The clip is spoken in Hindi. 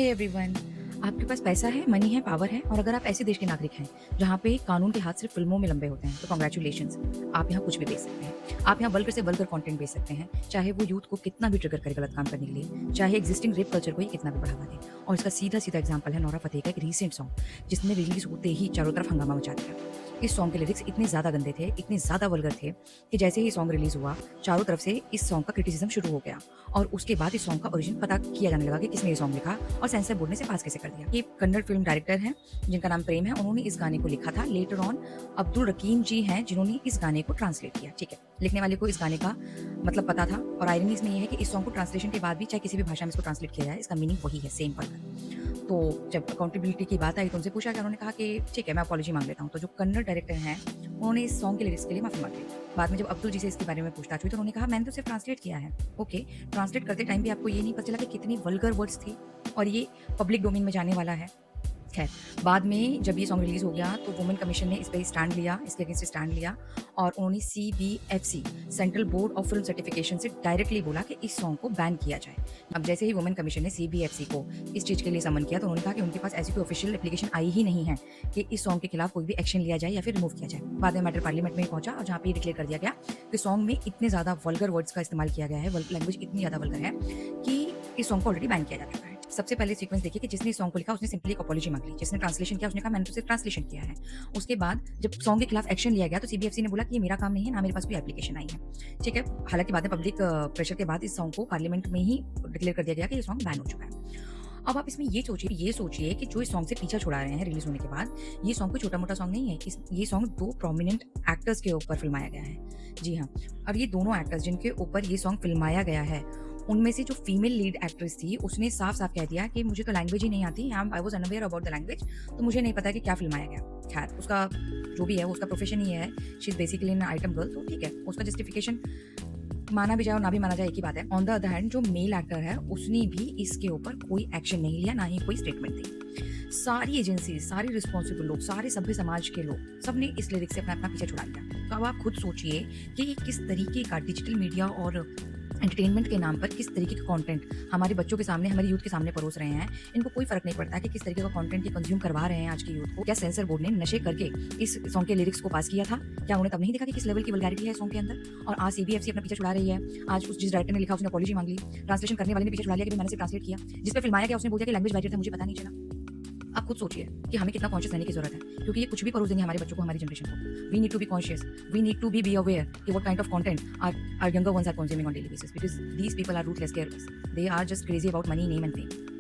हे एवरीवन, आपके पास पैसा है, मनी है, पावर है और अगर आप ऐसे देश के नागरिक हैं जहाँ पे कानून के हाथ सिर्फ फिल्मों में लंबे होते हैं तो कांग्रेचुलेशंस। आप यहाँ कुछ भी बेच सकते हैं। आप यहाँ वल्गर से वल्गर कंटेंट बेच सकते हैं, चाहे वो यूथ को कितना भी ट्रिगर करे गलत काम करने के लिए, चाहे एग्जिस्टिंग रेप कल्चर को ही कितना भी बढ़ावा दे। और इसका सीधा-सीधा एग्जांपल है नोरा फतेही का एक रीसेंट सॉन्ग, जिसने रिलीज़ होते ही चारों तरफ हंगामा मचा दिया। इस सॉन्ग के लिरिक्स इतने ज़्यादा गंदे थे, इतने ज़्यादा वल्गर थे कि जैसे ही सॉन्ग रिलीज़ हुआ, चारों तरफ से इस सॉन्ग का क्रिटिसिज्म शुरू हो गया और उसके बाद इस सॉन्ग का ओरिजिन पता किया जाने लगा कि किसने ये सॉन्ग लिखा और सेंसर बोर्ड ने इसे पास कैसे कर दिया। ये कन्नड़ फिल्म डायरेक्टर हैं जिनका नाम प्रेम है, उन्होंने इस गाने को लिखा था। लेटर ऑन अब्दुल रकीम जी हैं जिन्होंने इस गाने को ट्रांसलेट किया। ठीक है, लिखने वाले को इस गाने का मतलब पता था और आयरनी इसमें ये है कि इस सॉन्ग को ट्रांसलेशन के बाद भी चाहे किसी भी भाषा में इसको ट्रांसलेट किया जाए, इसका मीनिंग वही है, सेम वर्ड। तो जब अकाउंटेबिलिटी की बात आई तो उनसे पूछा गया, उन्होंने कहा कि ठीक है मैं अपॉलॉजी मांग लेता हूँ। तो जो कन्नड़ डायरेक्टर हैं उन्होंने इस सॉन्ग के लिरिक्स के लिए माफ़ी मांग ली। बाद में जब अब्दुल जी से इसके बारे में पूछताछ हुई तो उन्होंने कहा मैंने तो सिर्फ ट्रांसलेट किया है। ओके, ट्रांसलेट करते टाइम भी आपको ये नहीं पता चला कि कितनी वल्गर वर्ड्स थी और ये पब्लिक डोमेन में जाने वाला है। खैर, बाद में जब ये सॉन्ग रिलीज़ हो गया तो वुमेन कमीशन ने इस पे स्टैंड लिया, इसके अगेंस्ट स्टैंड लिया और उन्होंने CBFC central board of film certification से डायरेक्टली बोला कि इस सॉन्ग को बैन किया जाए। अब जैसे ही वुमेन कमीशन ने सीबीएफसी को इस चीज़ के लिए समन किया तो उन्होंने कहा कि उनके पास ऐसी कोई ऑफिशियल एप्लीकेशन आई ही नहीं है कि इस सॉन्ग के खिलाफ कोई भी एक्शन लिया जाए या फिर रिमूव किया जाए। बाद में मैटर पार्लियामेंट में पहुंचा और जहाँ पे ये डिक्लेयर कर दिया गया कि सॉन्ग में इतने ज़्यादा वल्गर वर्ड्स का इस्तेमाल किया गया है, लैंग्वेज इतनी ज़्यादा वल्गर है कि इस सॉन्ग को ऑलरेडी बैन किया जा चुका है। सबसे पहले सीक्वेंस देखिए कि जिसने इस सॉन्ग को लिखा उसने सिंपली एक अपॉलॉजी मांग ली, जिसने ट्रांसलेशन किया उसने कहा मैंने तो सिर्फ ट्रांसलेशन किया है। उसके बाद जब सॉन्ग के खिलाफ एक्शन लिया गया तो सीबीएफसी ने बोला कि ये मेरा काम नहीं है, ना मेरे पास कोई एप्लीकेशन आई है। ठीक है, हालांकि बाद में पब्लिक प्रेशर के बाद इस सॉन्ग को पार्लियामेंट में ही डिक्लेयर कर दिया गया कि ये सॉन्ग बैन हो चुका है। अब आप इसमें ये सोचिए कि जो इस सॉन्ग से पीछा छुड़ा रहे हैं रिलीज होने के बाद, ये सॉन्ग कोई छोटा-मोटा सॉन्ग नहीं है। ये सॉन्ग 2 प्रोमिनेंट एक्टर्स के ऊपर फिल्माया गया है। जी हाँ, अब ये दोनों एक्टर्स जिनके ऊपर ये सॉन्ग फिल्माया गया है, उनमें से जो फीमेल लीड एक्ट्रेस थी, उसने साफ-साफ कह दिया कि मुझे तो लैंग्वेज ही नहीं आती, I was unaware about the language, तो मुझे नहीं पता कि क्या फिल्माया गया। खैर, उसका जो भी है, उसका प्रोफेशन ही है, she is basically an item girl, तो ठीक है, उसका जस्टिफिकेशन माना भी जाए और ना भी माना जाए एक ही बात है। ऑन द अदर हैंड जो मेल एक्टर है उसने भी इसके ऊपर कोई एक्शन नहीं लिया, ना ही कोई स्टेटमेंट दी। सारी एजेंसी, सारे रिस्पॉन्सिबल लोग, सारे सभ्य समाज के लोग, सबने इस लिरिक्स से अपना-अपना पीछा छुड़ा लिया। तो अब आप खुद सोचिए कि ये किस तरीके का डिजिटल मीडिया और एंटरटेनमेंट के नाम पर किस तरीके का कंटेंट हमारे बच्चों के सामने, हमारे यूथ के सामने परोस रहे हैं। इनको कोई फ़र्क नहीं पड़ता कि किस तरीके का कंटेंट ये कंज़्यूम करवा रहे हैं आज के यूथ को। क्या सेंसर बोर्ड ने नशे करके इस सॉन्ग के लिरिक्स को पास किया था? क्या उन्हें तब नहीं देखा कि किस लेवल की वल्गैरिटी है सॉन्ग के अंदर? और आज सीबीएफसी अपना पीछा छुड़ा रही है। आज उस जिस राइटर ने लिखा उसने अपॉलॉजी मांग ली। ट्रांसलेशन करने वाले ने पीछे छुड़ा लिया कि मैंने सिर्फ ट्रांसलेट किया। जिस पे फिल्माया गया उसने बोल दिया कि लैंग्वेज बैरियर था, मुझे पता नहीं चला। आप खुद सोचिए कि हमें कितना कॉन्शियस रहने की जरूरत है, क्योंकि ये कुछ भी परोस देंगे हमारे बच्चों को, हमारी जनरेशन को। We need to be conscious, we need to be aware कि what kind of content are younger ones are consuming on daily basis, because these people are ruthless, careless, they are just crazy about money, name and fame.